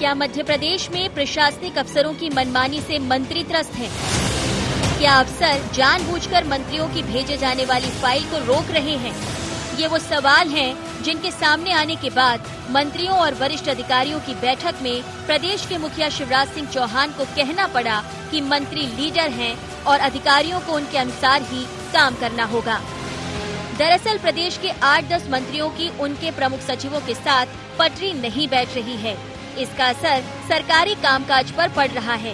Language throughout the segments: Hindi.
क्या मध्य प्रदेश में प्रशासनिक अफसरों की मनमानी से मंत्री त्रस्त हैं? क्या अफसर जानबूझकर मंत्रियों की भेजे जाने वाली फाइल को रोक रहे हैं? ये वो सवाल हैं जिनके सामने आने के बाद मंत्रियों और वरिष्ठ अधिकारियों की बैठक में प्रदेश के मुखिया शिवराज सिंह चौहान को कहना पड़ा कि मंत्री लीडर हैं और अधिकारियों को उनके अनुसार ही काम करना होगा। दरअसल प्रदेश के 8-10 मंत्रियों की उनके प्रमुख सचिवों के साथ पटरी नहीं बैठ रही है। इसका असर सरकारी कामकाज पर पड़ रहा है।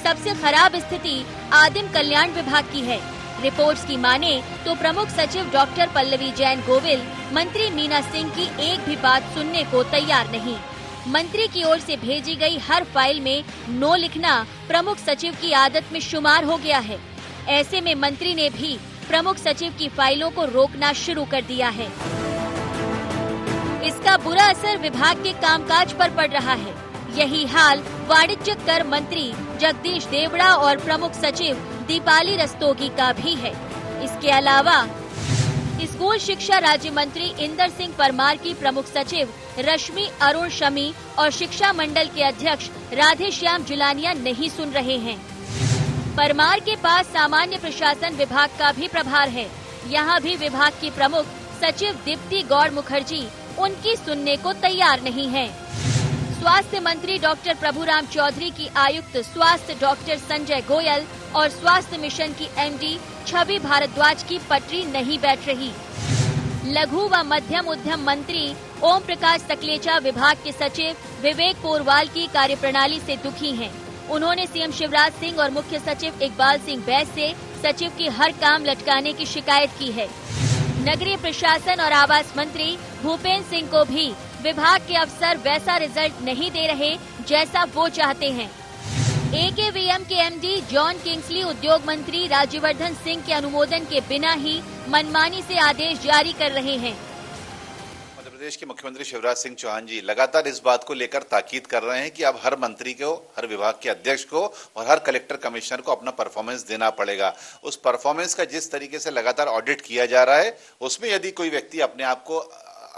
सबसे खराब स्थिति आदिम कल्याण विभाग की है। रिपोर्ट्स की माने तो प्रमुख सचिव डॉक्टर पल्लवी जैन गोविल मंत्री मीना सिंह की एक भी बात सुनने को तैयार नहीं। मंत्री की ओर से भेजी गई हर फाइल में नो लिखना प्रमुख सचिव की आदत में शुमार हो गया है। ऐसे में मंत्री ने भी प्रमुख सचिव की फाइलों को रोकना शुरू कर दिया है। इसका बुरा असर विभाग के कामकाज पर पड़ रहा है। यही हाल वाणिज्य कर मंत्री जगदीश देवड़ा और प्रमुख सचिव दीपाली रस्तोगी का भी है। इसके अलावा स्कूल शिक्षा राज्य मंत्री इंदर सिंह परमार की प्रमुख सचिव रश्मि अरुण शमी और शिक्षा मंडल के अध्यक्ष राधे श्याम जुलानिया नहीं सुन रहे हैं। परमार के पास सामान्य प्रशासन विभाग का भी प्रभार है। यहाँ भी विभाग की प्रमुख सचिव दीप्ति गौड़ मुखर्जी उनकी सुनने को तैयार नहीं है। स्वास्थ्य मंत्री डॉक्टर प्रभुराम चौधरी की आयुक्त स्वास्थ्य डॉक्टर संजय गोयल और स्वास्थ्य मिशन की एमडी छवि भारद्वाज की पटरी नहीं बैठ रही। लघु व मध्यम उद्यम मंत्री ओम प्रकाश सकलेचा विभाग के सचिव विवेक पोरवाल की कार्यप्रणाली से दुखी हैं। उन्होंने सीएम शिवराज सिंह और मुख्य सचिव इकबाल सिंह बैस से सचिव की हर काम लटकाने की शिकायत की है। नगरीय प्रशासन और आवास मंत्री भूपेंद्र सिंह को भी विभाग के अफसर वैसा रिजल्ट नहीं दे रहे जैसा वो चाहते हैं। एकेवीएम के एमडी जॉन किंग्सली उद्योग मंत्री राज्यवर्धन सिंह के अनुमोदन के बिना ही मनमानी से आदेश जारी कर रहे हैं। मध्य प्रदेश के मुख्यमंत्री शिवराज सिंह चौहान जी लगातार इस बात को लेकर ताकीद कर रहे हैं कि अब हर मंत्री को, हर विभाग के अध्यक्ष को और हर कलेक्टर कमिश्नर को अपना परफॉर्मेंस देना पड़ेगा। उस परफॉर्मेंस का जिस तरीके से लगातार ऑडिट किया जा रहा है, उसमें यदि कोई व्यक्ति अपने आप को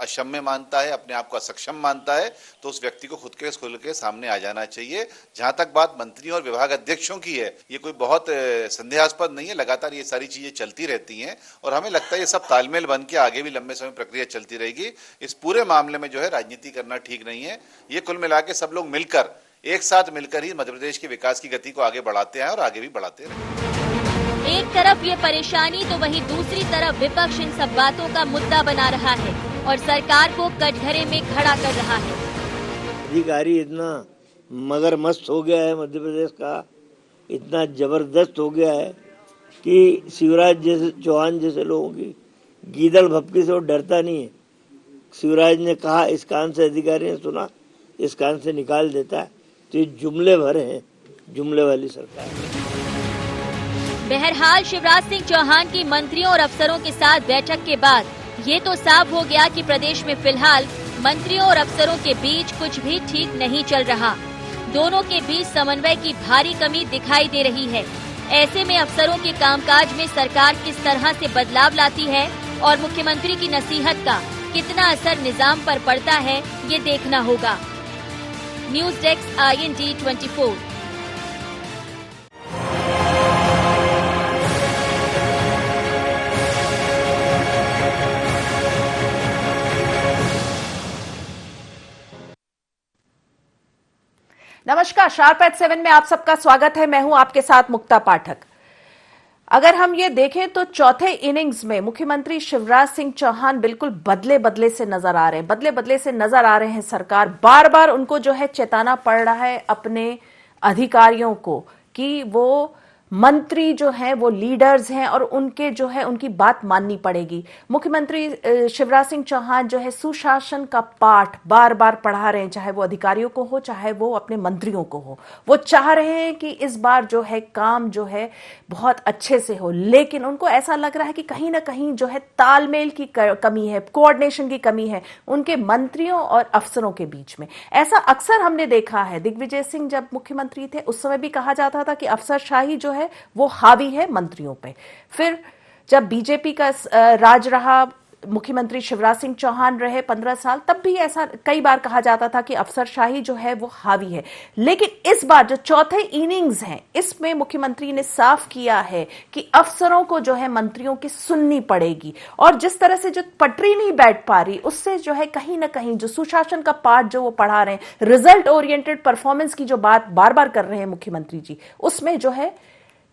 अक्षम्य मानता है, अपने आप को असक्षम मानता है, तो उस व्यक्ति को खुद के सामने आ जाना चाहिए। जहां तक बात मंत्री और विभाग अध्यक्षों की है, ये कोई बहुत संदेहास्पद नहीं है। लगातार ये सारी चीजें चलती रहती हैं और हमें लगता है ये सब तालमेल बन के आगे भी लंबे समय प्रक्रिया चलती रहेगी। इस पूरे मामले में जो है राजनीति करना ठीक नहीं है। ये कुल मिला के सब लोग मिलकर, एक साथ मिलकर ही मध्य प्रदेश के विकास की गति को आगे बढ़ाते हैं और आगे भी बढ़ाते रहेंगे। एक तरफ ये परेशानी तो वहीं दूसरी तरफ विपक्ष इन सब बातों का मुद्दा बना रहा है और सरकार को कटघरे में खड़ा कर रहा है। अधिकारी इतना मगरमस्त हो गया है, मध्य प्रदेश का इतना जबरदस्त हो गया है कि शिवराज जैसे चौहान जैसे लोगों की गीदड़ भपकी से वो डरता नहीं है। शिवराज ने कहा, इस कान से अधिकारी ने सुना, इस कान से निकाल देता है। तो ये जुमले भरे हैं, जुमले वाली सरकार। बहरहाल शिवराज सिंह चौहान की मंत्रियों और अफसरों के साथ बैठक के बाद ये तो साफ हो गया कि प्रदेश में फिलहाल मंत्रियों और अफसरों के बीच कुछ भी ठीक नहीं चल रहा। दोनों के बीच समन्वय की भारी कमी दिखाई दे रही है। ऐसे में अफसरों के कामकाज में सरकार किस तरह से बदलाव लाती है और मुख्यमंत्री की नसीहत का कितना असर निजाम पर पड़ता है, ये देखना होगा। News desk IND 24। नमस्कार, शार्प एट 7 में आप सबका स्वागत है। मैं हूं आपके साथ मुक्ता पाठक। अगर हम ये देखें तो चौथे इनिंग्स में मुख्यमंत्री शिवराज सिंह चौहान बिल्कुल बदले बदले से नजर आ रहे हैं। सरकार बार बार उनको जो है चेताना पड़ रहा है अपने अधिकारियों को कि वो मंत्री जो हैं वो लीडर्स हैं और उनके जो है उनकी बात माननी पड़ेगी। मुख्यमंत्री शिवराज सिंह चौहान जो है सुशासन का पाठ बार बार पढ़ा रहे हैं, चाहे वो अधिकारियों को हो चाहे वो अपने मंत्रियों को हो। वो चाह रहे हैं कि इस बार जो है काम जो है बहुत अच्छे से हो, लेकिन उनको ऐसा लग रहा है कि कहीं ना कहीं जो है तालमेल की कमी है, कोऑर्डिनेशन की कमी है उनके मंत्रियों और अफसरों के बीच में। ऐसा अक्सर हमने देखा है। दिग्विजय सिंह जब मुख्यमंत्री थे उस समय भी कहा जाता था कि अफसरशाही जो है वो हावी है मंत्रियों पे। फिर जब बीजेपी का राज रहा मुख्यमंत्री शिवराज सिंह चौहान रहे 15 साल, तब भी ऐसा कई बार कहा जाता था कि अफसरशाही जो है वो हावी है। लेकिन इस बार जो चौथे इनिंग्स है, इसमें मुख्यमंत्री ने साफ किया है कि अफसरों को जो है मंत्रियों की सुननी पड़ेगी, और जिस तरह से जो पटरी नहीं बैठ पा रही, उससे जो है कहीं ना कहीं जो सुशासन का पाठ जो वो पढ़ा रहे हैं, रिजल्ट ओरिएंटेड परफॉर्मेंस की जो बात बार बार कर रहे हैं मुख्यमंत्री जी, उसमें जो है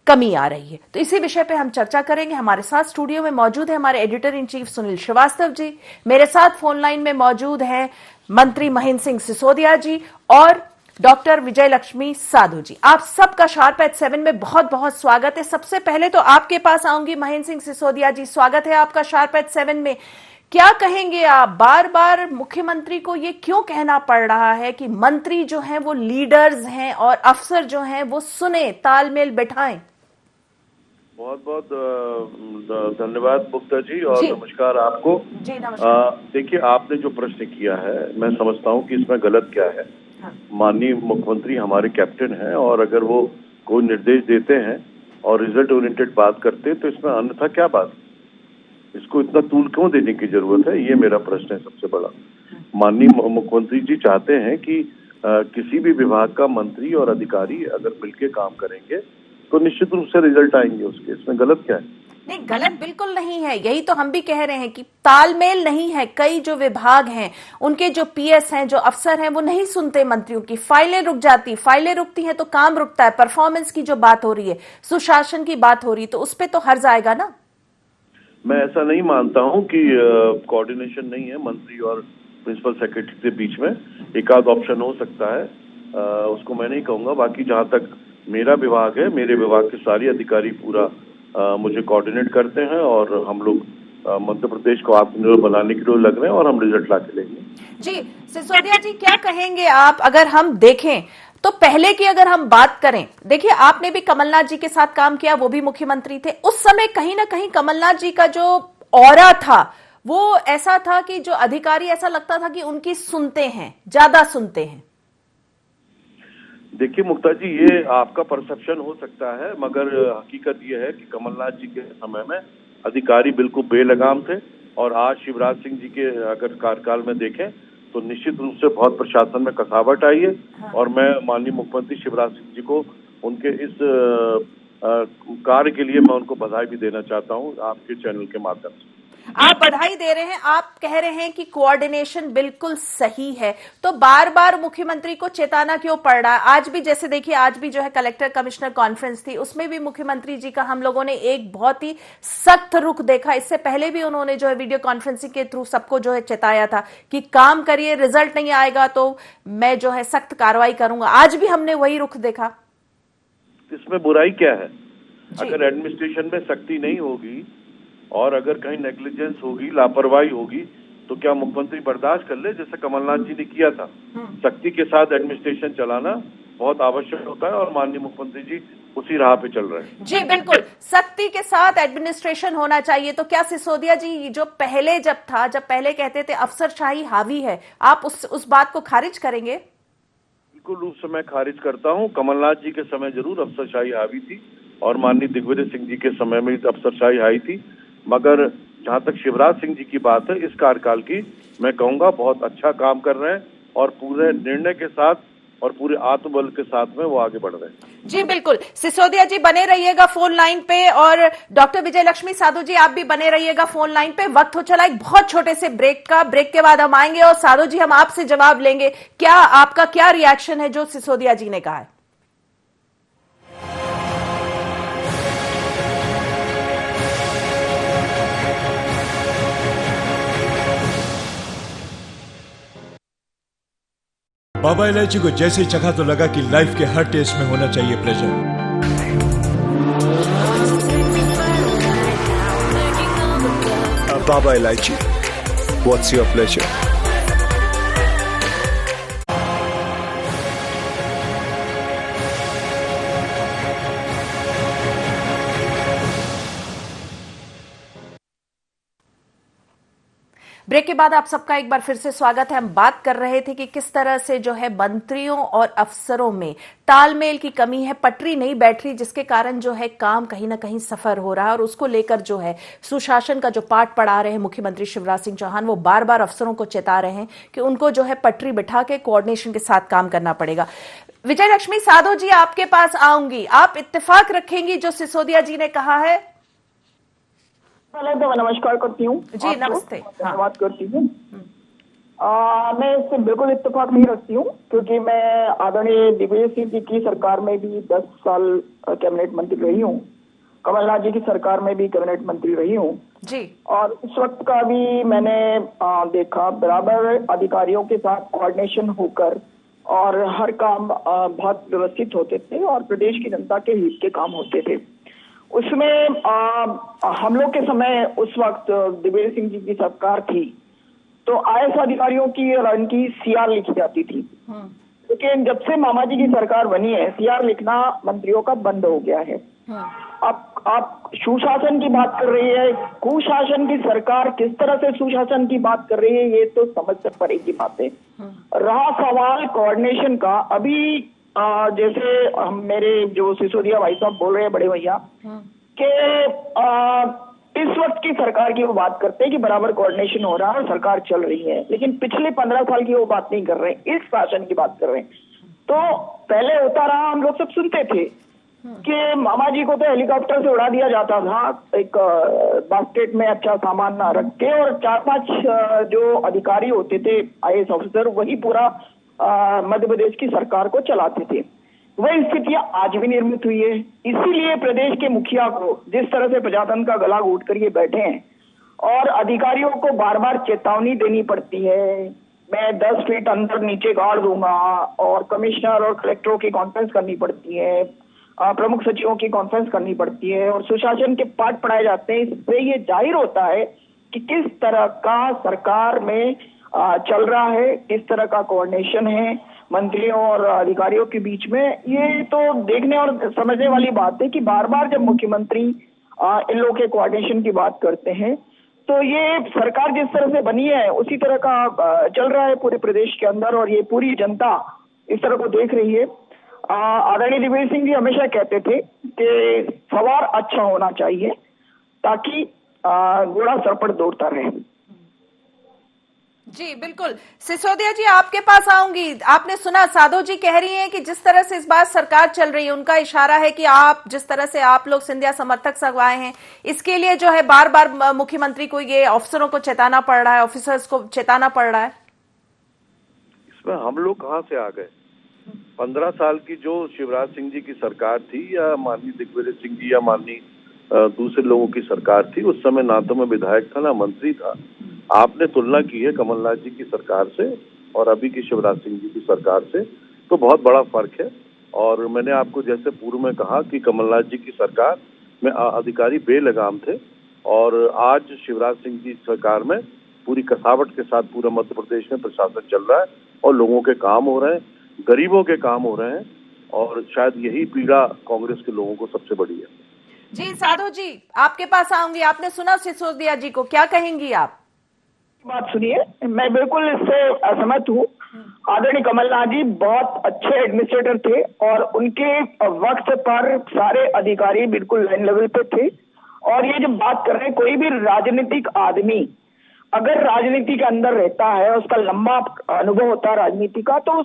कमी आ रही है। तो इसी विषय पे हम चर्चा करेंगे। हमारे साथ स्टूडियो में मौजूद है हमारे editor in chief Sunil Shrivastava ji, मेरे साथ फोन लाइन में मौजूद हैं मंत्री महेंद्र सिंह सिसोदिया जी और डॉक्टर विजय लक्ष्मी साधु जी। आप सबका शार्प एट 7 में बहुत बहुत स्वागत है। सबसे पहले तो आपके पास आऊंगी महेंद्र सिंह सिसोदिया जी, स्वागत है आपका शार्प एट 7 में। क्या कहेंगे आप, बार बार मुख्यमंत्री को ये क्यों कहना पड़ रहा है कि मंत्री जो हैं वो लीडर्स हैं और अफसर जो हैं वो सुने, तालमेल बैठाएं? बहुत बहुत धन्यवाद मुक्ता जी और नमस्कार आपको जी। नमस्कार। देखिए, आपने जो प्रश्न किया है, मैं समझता हूँ कि इसमें गलत क्या है। हाँ। माननीय मुख्यमंत्री हमारे कैप्टन हैं और अगर वो कोई निर्देश देते हैं और रिजल्ट ओरिएंटेड बात करते हैं तो इसमें अन्यथा क्या बात, इसको इतना तूल क्यों देने की जरूरत है, ये मेरा प्रश्न है सबसे बड़ा। माननीय मुख्यमंत्री जी चाहते हैं कि किसी भी विभाग का मंत्री और अधिकारी अगर मिलके काम करेंगे तो निश्चित रूप से रिजल्ट आएंगे उसके, इसमें गलत क्या है? नहीं, गलत बिल्कुल नहीं है, यही तो हम भी कह रहे हैं कि तालमेल नहीं है। कई जो विभाग हैं, उनके जो पीएस हैं, जो अफसर हैं, वो नहीं सुनते मंत्रियों की, फाइलें रुक जाती, फाइलें रुकती हैं तो काम रुकता है। परफॉर्मेंस की जो बात हो रही है, सुशासन की बात हो रही है, तो उस पर तो हर्ज आएगा ना। मैं ऐसा नहीं मानता हूं कि कोऑर्डिनेशन नहीं है मंत्री और प्रिंसिपल सेक्रेटरी के बीच में। एक आध ऑप्शन हो सकता है, उसको मैं नहीं कहूंगा। बाकी जहां तक मेरा विभाग है, मेरे विभाग के सारे अधिकारी पूरा मुझे कोऑर्डिनेट करते हैं और हम लोग मध्य प्रदेश को आत्मनिर्भर बनाने के लिए लग रहे हैं और हम रिजल्ट ला के लेंगे। जी सिसोदिया जी, क्या कहेंगे आप? अगर हम देखें तो पहले की अगर हम बात करें, देखिए आपने भी कमलनाथ जी के साथ काम किया, वो भी मुख्यमंत्री थे। उस समय कहीं ना कहीं कमलनाथ जी का जो ऑरा था वो ऐसा था कि जो अधिकारी ऐसा लगता था कि उनकी सुनते हैं, ज्यादा सुनते हैं। देखिए मुक्ता जी, ये आपका परसेप्शन हो सकता है, मगर हकीकत ये है कि कमलनाथ जी के समय में अधिकारी बिल्कुल बेलगाम थे और आज शिवराज सिंह जी के अगर कार्यकाल में देखें तो निश्चित रूप से बहुत प्रशासन में कसावट आई है। हाँ। और मैं माननीय मुख्यमंत्री शिवराज सिंह जी को उनके इस कार्य के लिए मैं उनको बधाई भी देना चाहता हूँ आपके चैनल के माध्यम से। आप बधाई दे रहे हैं, आप कह रहे हैं कि कोऑर्डिनेशन बिल्कुल सही है, तो बार बार मुख्यमंत्री को चेताना क्यों पड़ रहा है? आज भी जैसे देखिए, आज भी जो है कलेक्टर कमिश्नर कॉन्फ्रेंस थी, उसमें भी मुख्यमंत्री जी का हम लोगों ने एक बहुत ही सख्त रुख देखा। इससे पहले भी उन्होंने जो है वीडियो कॉन्फ्रेंसिंग के थ्रू सबको जो है चेताया था कि काम करिए, रिजल्ट नहीं आएगा तो मैं जो है सख्त कार्रवाई करूंगा। आज भी हमने वही रुख देखा। इसमें बुराई क्या है? अगर एडमिनिस्ट्रेशन में सख्ती नहीं होगी और अगर कहीं नेग्लिजेंस होगी, लापरवाही होगी, तो क्या मुख्यमंत्री बर्दाश्त कर ले, जैसे कमलनाथ जी ने किया था? सख्ती के साथ एडमिनिस्ट्रेशन चलाना बहुत आवश्यक होता है और माननीय मुख्यमंत्री जी उसी राह पे चल रहे हैं। जी बिल्कुल, सख्ती के साथ एडमिनिस्ट्रेशन होना चाहिए। तो क्या सिसोदिया जी, जो पहले जब पहले कहते थे अफसरशाही हावी है, आप उस बात को खारिज करेंगे? बिल्कुल रूप से मैं खारिज करता हूँ। कमलनाथ जी के समय जरूर अफसरशाही हावी थी और माननीय दिग्विजय सिंह जी के समय में अफसरशाही हावी थी, मगर जहां तक शिवराज सिंह जी की बात है, इस कार्यकाल की, मैं कहूंगा बहुत अच्छा काम कर रहे हैं और पूरे निर्णय के साथ और पूरे आत्मबल के साथ में वो आगे बढ़ रहे हैं। जी बिल्कुल, सिसोदिया जी बने रहिएगा फोन लाइन पे और डॉक्टर विजय लक्ष्मी साधु जी आप भी बने रहिएगा फोन लाइन पे। वक्त हो चला एक बहुत छोटे से ब्रेक का, ब्रेक के बाद हम आएंगे और साधु जी हम आपसे जवाब लेंगे। क्या आपका क्या रिएक्शन है जो सिसोदिया जी ने कहा है? बाबा इलायची को जैसे ही चखा तो लगा कि लाइफ के हर टेस्ट में होना चाहिए प्लेजर। बाबा इलायची, व्हाट्स योर प्लेजर? ब्रेक के बाद आप सबका एक बार फिर से स्वागत है। हम बात कर रहे थे कि किस तरह से जो है मंत्रियों और अफसरों में तालमेल की कमी है, पटरी नहीं बैठ रही, जिसके कारण जो है काम कहीं ना कहीं सफर हो रहा है। और उसको लेकर जो है सुशासन का जो पाठ पढ़ा रहे हैं मुख्यमंत्री शिवराज सिंह चौहान, वो बार बार अफसरों को चेता रहे हैं कि उनको जो है पटरी बिठा के कोऑर्डिनेशन के साथ काम करना पड़ेगा। विजय लक्ष्मी साधो जी, आपके पास आऊंगी। आप इत्तेफाक रखेंगी जो सिसोदिया जी ने कहा है? पहले तो मैं नमस्कार करती हूँ जी, नमस्ते। धन्यवाद करती हूँ। मैं इससे बिल्कुल इत्तेफाक नहीं रखती हूँ, क्योंकि मैं आदरणीय दिग्विजय सिंह जी की सरकार में भी 10 साल कैबिनेट मंत्री रही हूँ, कमलनाथ जी की सरकार में भी कैबिनेट मंत्री रही हूँ जी। और उस वक्त का भी मैंने देखा, बराबर अधिकारियों के साथ कोऑर्डिनेशन होकर और हर काम बहुत व्यवस्थित होते थे और प्रदेश की जनता के हित के काम होते थे। उसमें हम लोग के समय उस वक्त दिग्विजय सिंह जी की सरकार थी, तो IAS अधिकारियों की और इनकी CR लिखी जाती थी। लेकिन जब से मामा जी की सरकार बनी है, CR लिखना मंत्रियों का बंद हो गया है। अब आप सुशासन की बात कर रही है, कुशासन की सरकार किस तरह से सुशासन की बात कर रही है, ये तो समझ से परे की बात है। रहा सवाल कोऑर्डिनेशन का, अभी जैसे मेरे जो सिसोदिया भाई साहब बोल रहे हैं, बड़े भैया, कि इस वक्त की सरकार की वो बात करते हैं कि बराबर कोऑर्डिनेशन हो रहा है और सरकार चल रही है, लेकिन पिछले 15 साल की वो बात नहीं कर रहे हैं, इस शासन की बात कर रहे हैं। तो पहले होता रहा, हम लोग सब सुनते थे कि मामा जी को तो हेलीकॉप्टर से उड़ा दिया जाता था, एक बास्केट में अच्छा सामान ना रख के, और 4-5 जो अधिकारी होते थे IAS ऑफिसर, वही पूरा मध्य प्रदेश की सरकार को चलाते थे। वही स्थितियां आज भी निर्मित हुई है। इसीलिए प्रदेश के मुखिया को जिस तरह से प्रजातंत्र का गला घोट कर ये बैठे हैं और अधिकारियों को बार बार चेतावनी देनी पड़ती है, मैं 10 फीट अंदर नीचे गाड़ दूंगा, और कमिश्नर और कलेक्टरों की कॉन्फ्रेंस करनी पड़ती है, प्रमुख सचिवों की कॉन्फ्रेंस करनी पड़ती है और सुशासन के पाठ पढ़ाए जाते हैं। इससे ये जाहिर होता है कि किस तरह का सरकार में चल रहा है, किस तरह का कोऑर्डिनेशन है मंत्रियों और अधिकारियों के बीच में। ये तो देखने और समझने वाली बात है कि बार बार जब मुख्यमंत्री इन लोगों के कोऑर्डिनेशन की बात करते हैं, तो ये सरकार जिस तरह से बनी है उसी तरह का चल रहा है पूरे प्रदेश के अंदर, और ये पूरी जनता इस तरह को देख रही है। आदरणीय दिग्विजय सिंह जी हमेशा कहते थे कि सवार अच्छा होना चाहिए ताकि घोड़ा सर पर दौड़ता रहे। जी बिल्कुल। सिसोदिया जी, आपके पास आऊंगी। आपने सुना साधो जी कह रही हैं कि जिस तरह से इस बार सरकार चल रही है, उनका इशारा है कि आप जिस तरह से आप लोग सिंधिया समर्थक सब आए हैं, इसके लिए जो है बार बार मुख्यमंत्री को ये अफसरों को चेताना पड़ रहा है, ऑफिसर्स को चेताना पड़ रहा है। इसमें हम लोग कहाँ से आ गए? 15 साल की जो शिवराज सिंह जी की सरकार थी, या माननीय दिग्विजय सिंह जी या माननीय दूसरे लोगों की सरकार थी, उस समय ना तो मैं विधायक था ना मंत्री था। आपने तुलना की है कमलनाथ जी की सरकार से और अभी की शिवराज सिंह जी की सरकार से, तो बहुत बड़ा फर्क है। और मैंने आपको जैसे पूर्व में कहा कि कमलनाथ जी की सरकार में अधिकारी बेलगाम थे, और आज शिवराज सिंह जी सरकार में पूरी कसावट के साथ पूरा मध्य प्रदेश में प्रशासन चल रहा है और लोगों के काम हो रहे हैं, गरीबों के काम हो रहे हैं, और शायद यही पीड़ा कांग्रेस के लोगों को सबसे बड़ी है। जी साधु जी, आपके पास आऊंगी। आपने सुना सिसोदिया जी को, क्या कहेंगी आप? बात सुनिए, मैं बिल्कुल इससे असहमत हूँ। आदरणीय कमलनाथ जी बहुत अच्छे एडमिनिस्ट्रेटर थे और उनके वक्त पर सारे अधिकारी बिल्कुल लाइन लेवल पे थे। और ये जब बात कर रहे हैं, कोई भी राजनीतिक आदमी अगर राजनीति के अंदर रहता है, उसका लंबा अनुभव होता है राजनीति का, तो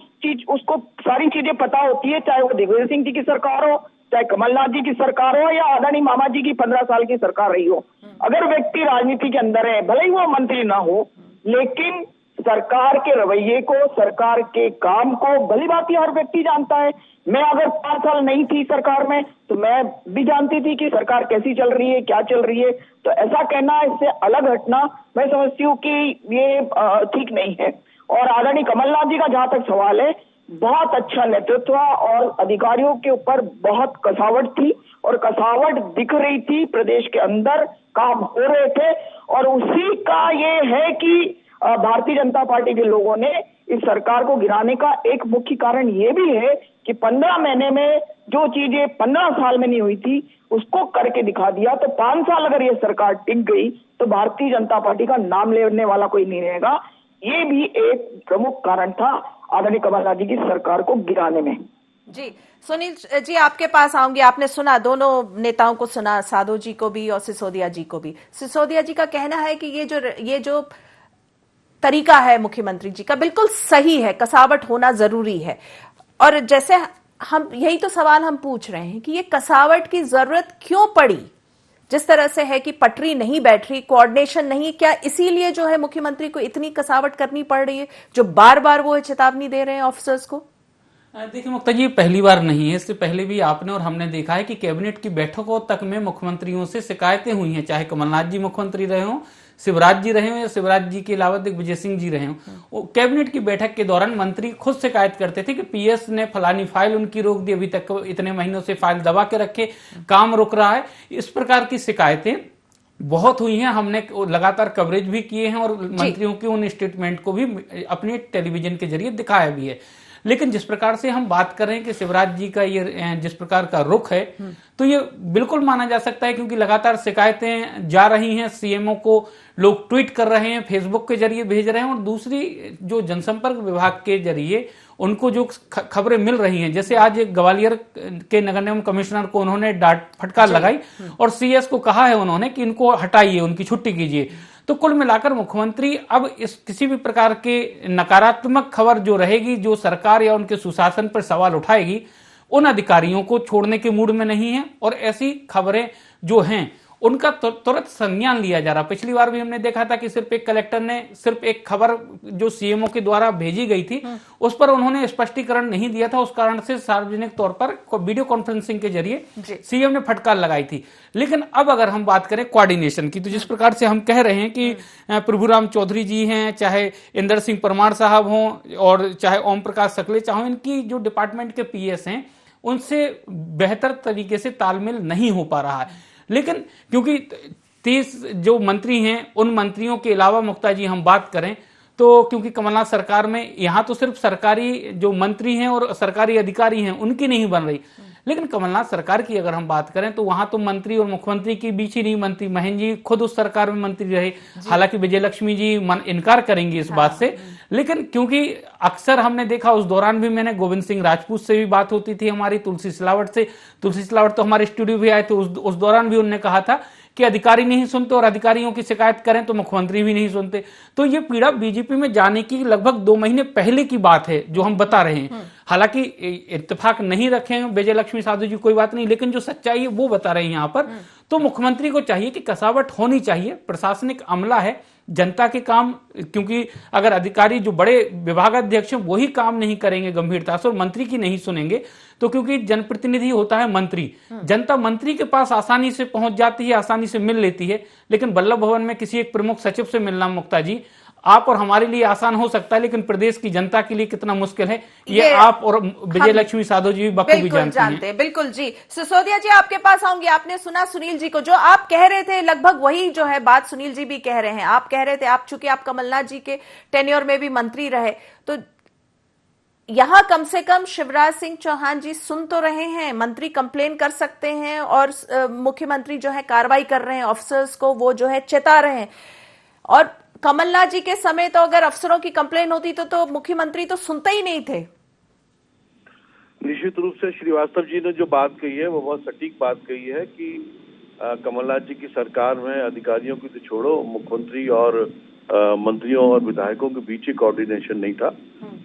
उसको सारी चीजें पता होती है, चाहे वो दिग्विजय सिंह जी की सरकार हो, चाहे कमलनाथ जी की सरकार हो, या आदरणीय मामा जी की 15 साल की सरकार रही हो। अगर व्यक्ति राजनीति के अंदर है, भले ही वो मंत्री ना हो, लेकिन सरकार के रवैये को, सरकार के काम को भली भांति हर व्यक्ति जानता है। मैं अगर 5 साल नहीं थी सरकार में, तो मैं भी जानती थी कि सरकार कैसी चल रही है, क्या चल रही है। तो ऐसा कहना, इससे अलग हटना, मैं समझती हूँ कि ये ठीक नहीं है। और आदरणीय कमलनाथ जी का जहां तक सवाल है, बहुत अच्छा नेतृत्व और अधिकारियों के ऊपर बहुत कसावट थी, और कसावट दिख रही थी, प्रदेश के अंदर काम हो रहे थे। और उसी का ये है कि भारतीय जनता पार्टी के लोगों ने इस सरकार को गिराने का एक मुख्य कारण ये भी है कि 15 महीने में जो चीजें 15 साल में नहीं हुई थी उसको करके दिखा दिया। तो 5 साल अगर ये सरकार टिक गई तो भारतीय जनता पार्टी का नाम लेने वाला कोई नहीं रहेगा। ये भी एक प्रमुख कारण था आदरणीय कमलनाथ जी की सरकार को गिराने में। जी सुनील जी, आपके पास आऊंगी। आपने सुना, दोनों नेताओं को सुना, साधो जी को भी और सिसोदिया जी को भी। सिसोदिया जी का कहना है कि ये जो तरीका है मुख्यमंत्री जी का बिल्कुल सही है, कसावट होना जरूरी है। और जैसे हम यही तो सवाल हम पूछ रहे हैं कि ये कसावट की जरूरत क्यों पड़ी? जिस तरह से है कि पटरी नहीं बैठ रही, कोऑर्डिनेशन नहीं, क्या इसीलिए जो है मुख्यमंत्री को इतनी कसावट करनी पड़ रही है, जो बार बार वो चेतावनी दे रहे हैं ऑफिसर्स को? देखिए मुक्ता जी, पहली बार नहीं है, इससे पहले भी आपने और हमने देखा है कि कैबिनेट की बैठकों तक में मुख्यमंत्रियों से शिकायतें हुई हैं, चाहे कमलनाथ जी मुख्यमंत्री रहे हों, शिवराज जी रहे हों या शिवराज जी के अलावा दिग्विजय सिंह जी रहे हों। कैबिनेट की बैठक के दौरान मंत्री खुद शिकायत करते थे कि पीएस ने फलानी फाइल उनकी रोक दी, अभी तक इतने महीनों से फाइल दबा के रखे, काम रुक रहा है। इस प्रकार की शिकायतें बहुत हुई हैं, हमने लगातार कवरेज भी किए हैं और मंत्रियों के उन स्टेटमेंट को भी अपने टेलीविजन के जरिए दिखाया भी है। लेकिन जिस प्रकार से हम बात कर रहे हैं कि शिवराज जी का ये जिस प्रकार का रुख है, तो ये बिल्कुल माना जा सकता है, क्योंकि लगातार शिकायतें जा रही हैं, सीएमओ को लोग ट्वीट कर रहे हैं, फेसबुक के जरिए भेज रहे हैं, और दूसरी जो जनसंपर्क विभाग के जरिए उनको जो खबरें मिल रही हैं, जैसे आज एक ग्वालियर के नगर निगम कमिश्नर को उन्होंने डांट फटकार लगाई और सीएस को कहा है उन्होंने कि इनको हटाइए, उनकी छुट्टी कीजिए। तो कुल मिलाकर मुख्यमंत्री अब इस किसी भी प्रकार के नकारात्मक खबर जो रहेगी, जो सरकार या उनके सुशासन पर सवाल उठाएगी, उन अधिकारियों को छोड़ने के मूड में नहीं है, और ऐसी खबरें जो हैं उनका तुरंत संज्ञान लिया जा रहा। पिछली बार भी हमने देखा था कि सिर्फ एक कलेक्टर ने सिर्फ एक खबर जो सीएमओ के द्वारा भेजी गई थी उस पर उन्होंने स्पष्टीकरण नहीं दिया था, उस कारण से सार्वजनिक तौर पर वीडियो कॉन्फ्रेंसिंग के जरिए सीएम ने फटकार लगाई थी। लेकिन अब अगर हम बात करें कोऑर्डिनेशन की, तो जिस प्रकार से हम कह रहे हैं कि प्रभुराम चौधरी जी हैं, चाहे इंदर सिंह परमार साहब हों और चाहे ओम प्रकाश सकलेचा हों, इनकी जो डिपार्टमेंट के पीएस हैं उनसे बेहतर तरीके से तालमेल नहीं हो पा रहा है। लेकिन क्योंकि 30 जो मंत्री हैं, उन मंत्रियों के अलावा मुक्ता जी हम बात करें तो क्योंकि कमलनाथ सरकार में यहाँ तो सिर्फ सरकारी जो मंत्री हैं और सरकारी अधिकारी हैं उनकी नहीं बन रही, लेकिन कमलनाथ सरकार की अगर हम बात करें तो वहां तो मंत्री और मुख्यमंत्री के बीच ही नहीं, मंत्री महेंद्र जी खुद उस सरकार में मंत्री रहे। हालांकि विजय लक्ष्मी जी इनकार करेंगी इस बात से, लेकिन क्योंकि अक्सर हमने देखा, उस दौरान भी मैंने गोविंद सिंह राजपूत से भी बात होती थी हमारी, तुलसी सिलावट से, तुलसी सिलावट तो हमारे स्टूडियो भी आए थे, उस दौरान भी उन्होंने कहा था कि अधिकारी नहीं सुनते और अधिकारियों की शिकायत करें तो मुख्यमंत्री भी नहीं सुनते। तो ये पीड़ा बीजेपी में जाने की लगभग 2 महीने पहले की बात है जो हम बता रहे हैं। हालांकि इत्तेफाक नहीं रखे हैं विजय लक्ष्मी साधु जी, कोई बात नहीं, लेकिन जो सच्चाई है वो बता रहे हैं यहाँ पर। तो मुख्यमंत्री को चाहिए कि कसावट होनी चाहिए, प्रशासनिक अमला है, जनता के काम, क्योंकि अगर अधिकारी जो बड़े विभागाध्यक्ष हैं वही काम नहीं करेंगे गंभीरता से और मंत्री की नहीं सुनेंगे, तो क्योंकि जनप्रतिनिधि होता है मंत्री, जनता मंत्री के पास आसानी से पहुंच जाती है, आसानी से मिल लेती है। लेकिन वल्लभ भवन में किसी एक प्रमुख सचिव से मिलना मुक्ता जी आप और हमारे लिए आसान हो सकता है, लेकिन प्रदेश की जनता के लिए कितना मुश्किल है ये आप और विजय लक्ष्मी साधो जी बखूबी जानते हैं। बिल्कुल जी। सिसोदिया जी, आपके पास आऊंगी। आपने सुना सुनील जी को, जो आप कह रहे थे लगभग वही जो है बात सुनील जी भी कह रहे हैं। आप कह रहे थे, आप चूंकि आप कमलनाथ जी के टेन्योर में भी मंत्री रहे, तो यहां कम से कम शिवराज सिंह चौहान जी सुन तो रहे हैं, मंत्री कंप्लेन कर सकते हैं और मुख्यमंत्री जो है कार्रवाई कर रहे हैं, ऑफिसर्स को वो जो है चेता रहे हैं। और कमलनाथ जी के समय तो अगर अफसरों की कंप्लेन होती तो मुख्यमंत्री तो सुनते ही नहीं थे। निश्चित रूप से श्रीवास्तव जी ने जो बात कही है वो बहुत सटीक बात कही है कि कमलनाथ जी की सरकार में अधिकारियों की तो छोड़ो, मुख्यमंत्री और मंत्रियों और विधायकों के बीच ही कोऑर्डिनेशन नहीं था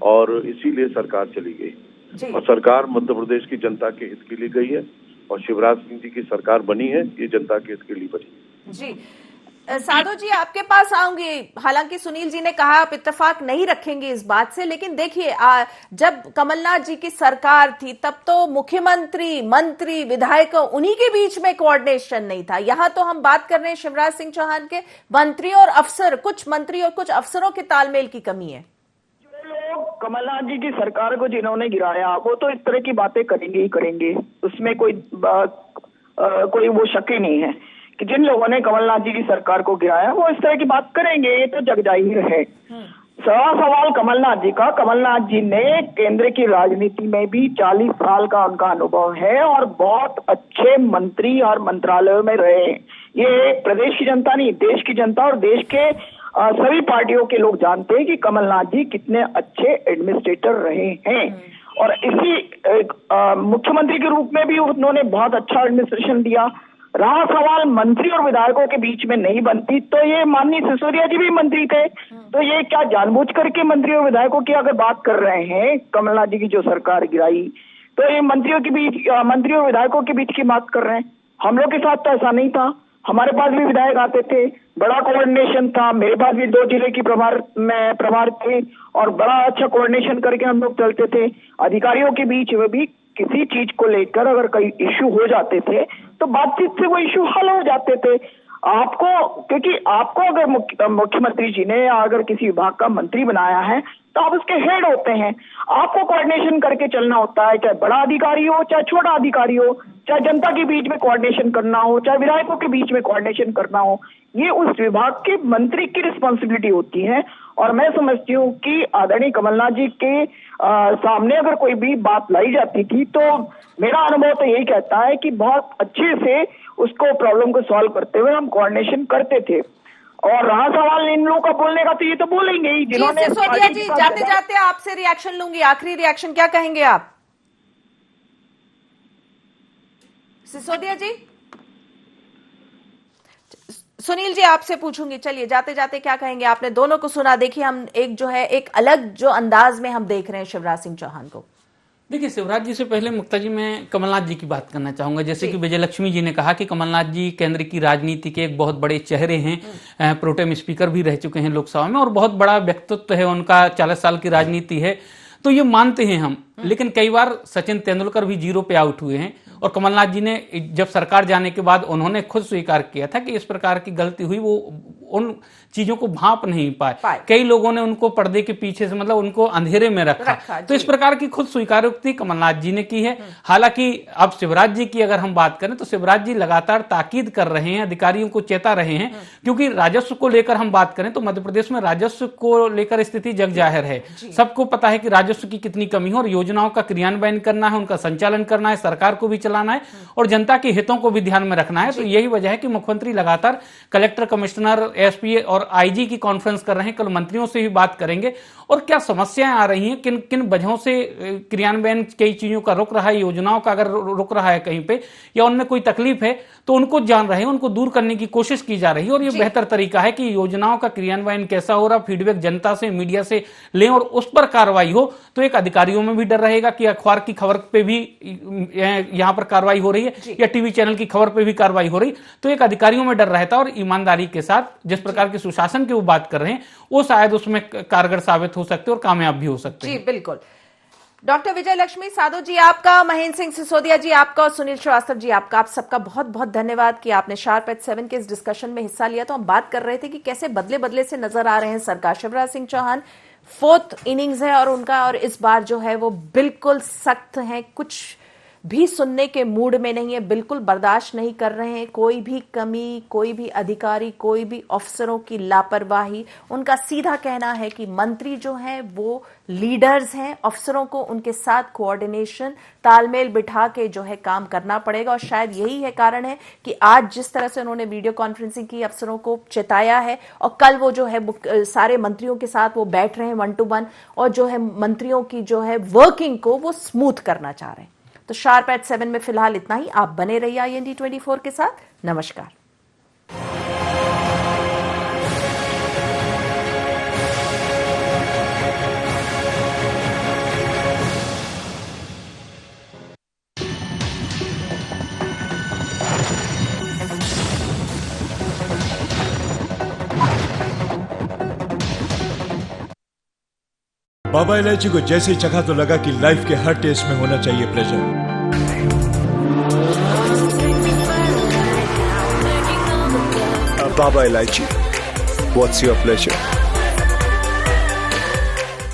और इसीलिए सरकार चली गई। और सरकार मध्य प्रदेश की जनता के हित के लिए गई है और शिवराज सिंह जी की सरकार बनी है, ये जनता के हित के लिए बनी। जी साधु जी, आपके पास आऊंगी। हालांकि सुनील जी ने कहा आप इत्तेफाक नहीं रखेंगे इस बात से, लेकिन देखिए जब कमलनाथ जी की सरकार थी तब तो मुख्यमंत्री, मंत्री, विधायक उन्हीं के बीच में कोऑर्डिनेशन नहीं था। यहां तो हम बात कर रहे हैं शिवराज सिंह चौहान के मंत्री और अफसर, कुछ मंत्री और कुछ अफसरों के तालमेल की कमी है। जो लोग कमलनाथ जी की सरकार को जिन्होंने गिराया वो तो इस तरह की बातें करेंगे ही करेंगे, उसमें कोई वो शक ही नहीं है कि जिन लोगों ने कमलनाथ जी की सरकार को गिराया वो इस तरह की बात करेंगे, ये तो जग जाहिर है। सवाल कमलनाथ जी का। कमलनाथ जी ने केंद्र की राजनीति में भी 40 साल का उनका अनुभव है और बहुत अच्छे मंत्री और मंत्रालयों में रहे हैं। ये प्रदेश की जनता नहीं, देश की जनता और देश के सभी पार्टियों के लोग जानते हैं कि कमलनाथ जी कितने अच्छे एडमिनिस्ट्रेटर रहे हैं। और इसी मुख्यमंत्री के रूप में भी उन्होंने बहुत अच्छा एडमिनिस्ट्रेशन दिया। रहा सवाल मंत्री और विधायकों के बीच में नहीं बनती, तो ये माननीय सिसोदिया जी भी मंत्री थे, तो ये क्या जानबूझ करके मंत्री और विधायकों की अगर बात कर रहे हैं, कमलनाथ जी की जो सरकार गिराई, तो ये मंत्री और विधायकों के बीच की बात कर रहे हैं। हम लोग के साथ तो ऐसा नहीं था, हमारे पास भी विधायक आते थे, बड़ा कोऑर्डिनेशन था, मेरे पास भी 2 जिले की प्रभार थे और बड़ा अच्छा कोऑर्डिनेशन करके हम लोग चलते थे। अधिकारियों के बीच में भी किसी चीज को लेकर अगर कई इश्यू हो जाते थे तो बातचीत से वो इश्यू हल हो जाते थे। क्योंकि आपको अगर मुख्यमंत्री जी ने अगर किसी विभाग का मंत्री बनाया है तो आप उसके हेड होते हैं, आपको कोऑर्डिनेशन करके चलना होता है, चाहे बड़ा अधिकारी हो चाहे छोटा अधिकारी हो, चाहे जनता के बीच में कोऑर्डिनेशन करना हो चाहे विधायकों के बीच में कोऑर्डिनेशन करना हो, ये उस विभाग के मंत्री की रिस्पॉन्सिबिलिटी होती है। और मैं समझती हूँ कि आदरणीय कमलनाथ जी के सामने अगर कोई भी बात लाई जाती थी तो मेरा अनुभव तो यही कहता है कि बहुत अच्छे से उसको प्रॉब्लम को सॉल्व करते हुए हम कोऑर्डिनेशन करते थे। और रहा सवाल इन लोगों का बोलने का, तो ये तो बोलेंगे ही जिन्होंने। सिसोदिया जी, जाते जाते आपसे रिएक्शन लूंगी, आखिरी रिएक्शन क्या कहेंगे आप? सिसोदिया जी, सुनील जी आपसे पूछूंगी। चलिए जाते जाते क्या कहेंगे? आपने दोनों को सुना। देखिए हम एक जो है एक अलग जो अंदाज में हम देख रहे हैं शिवराज सिंह चौहान को। देखिए शिवराज जी से पहले मुक्ता जी मैं कमलनाथ जी की बात करना चाहूंगा। जैसे कि विजयलक्ष्मी जी ने कहा कि कमलनाथ जी केंद्र की राजनीति के एक बहुत बड़े चेहरे हैं, प्रोटेम स्पीकर भी रह चुके हैं लोकसभा में और बहुत बड़ा व्यक्तित्व है उनका, 40 साल की राजनीति है, तो ये मानते हैं हम। लेकिन कई बार सचिन तेंदुलकर भी 0 पे आउट हुए हैं और कमलनाथ जी ने जब सरकार जाने के बाद उन्होंने खुद स्वीकार किया था कि इस प्रकार की गलती हुई, वो उन चीजों को भांप नहीं पाए। कई लोगों ने उनको पर्दे के पीछे से मतलब उनको अंधेरे में रखा। तो इस प्रकार की खुद स्वीकारोक्ति कमलनाथ जी ने की है। हालांकि अब शिवराज जी की अगर हम बात करें तो शिवराज जी लगातार ताकीद कर रहे हैं, अधिकारियों को चेता रहे हैं, क्योंकि राजस्व को लेकर हम बात करें तो मध्य प्रदेश में राजस्व को लेकर स्थिति जग जाहिर है। सबको पता है कि राजस्व की कितनी कमी है और योजनाओं का क्रियान्वयन करना है, उनका संचालन करना है, सरकार को भी चलाना है और जनता के हितों को भी ध्यान में रखना है। तो यही वजह है कि मुख्यमंत्री लगातार कलेक्टर, कमिश्नर, एसपी और आईजी की कॉन्फ्रेंस कर रहे हैं। कल मंत्रियों से भी बात करेंगे और क्या समस्याएं आ रही हैं, किन किन वजहों से क्रियान्वयन कई चीजों का रुक रहा है, योजनाओं का अगर रुक रहा है कहीं पे या उनमें कोई तकलीफ है तो उनको जान रहे हैं, उनको दूर करने की कोशिश की जा रही है। और ये बेहतर तरीका है कि योजनाओं का क्रियान्वयन कैसा हो रहा, फीडबैक जनता से, मीडिया से लें और उस पर कार्रवाई हो। तो एक अधिकारियों में भी डर रहेगा कि अखबार की खबर पे भी यहां पर कार्रवाई हो रही है या टीवी चैनल की खबर पे भी कार्रवाई हो रही, तो एक अधिकारियों में डर रहता है और ईमानदारी के साथ जिस प्रकार के सुशासन की वो बात कर रहे हैं वो शायद उसमें कारगर साबित हो सकते और कामयाब भी हो सकते हैं। जी बिल्कुल। डॉक्टर विजयलक्ष्मी साधु जी आपका, महेंद्र सिंह सिसोदिया जी आपका और सुनील श्रीवास्तव जी आपका, आप सबका बहुत बहुत धन्यवाद कि आपने शार्प एट 7 के इस डिस्कशन में हिस्सा लिया। तो हम बात कर रहे थे कि कैसे बदले बदले से नजर आ रहे हैं सरकार। शिवराज सिंह चौहान 4th इनिंग्स है और उनका, और इस बार जो है वो बिल्कुल सख्त है, कुछ भी सुनने के मूड में नहीं है, बिल्कुल बर्दाश्त नहीं कर रहे हैं कोई भी कमी, कोई भी अधिकारी, कोई भी अफसरों की लापरवाही। उनका सीधा कहना है कि मंत्री जो हैं वो लीडर्स हैं, अफसरों को उनके साथ कोऑर्डिनेशन, तालमेल बिठा के जो है काम करना पड़ेगा। और शायद यही है कारण है कि आज जिस तरह से उन्होंने वीडियो कॉन्फ्रेंसिंग की, अफसरों को चेताया है और कल वो जो है सारे मंत्रियों के साथ वो बैठ रहे हैं 1 to 1 और जो है मंत्रियों की जो है वर्किंग को वो स्मूथ करना चाह रहे हैं। तो शार्प एट 7 में फिलहाल इतना ही। आप बने रहिए IND 24 के साथ। नमस्कार। बाबा इलायची को जैसे ही चखा तो लगा कि लाइफ के हर टेस्ट में होना चाहिए pleasure. Baba Ilaichi, what's your pleasure?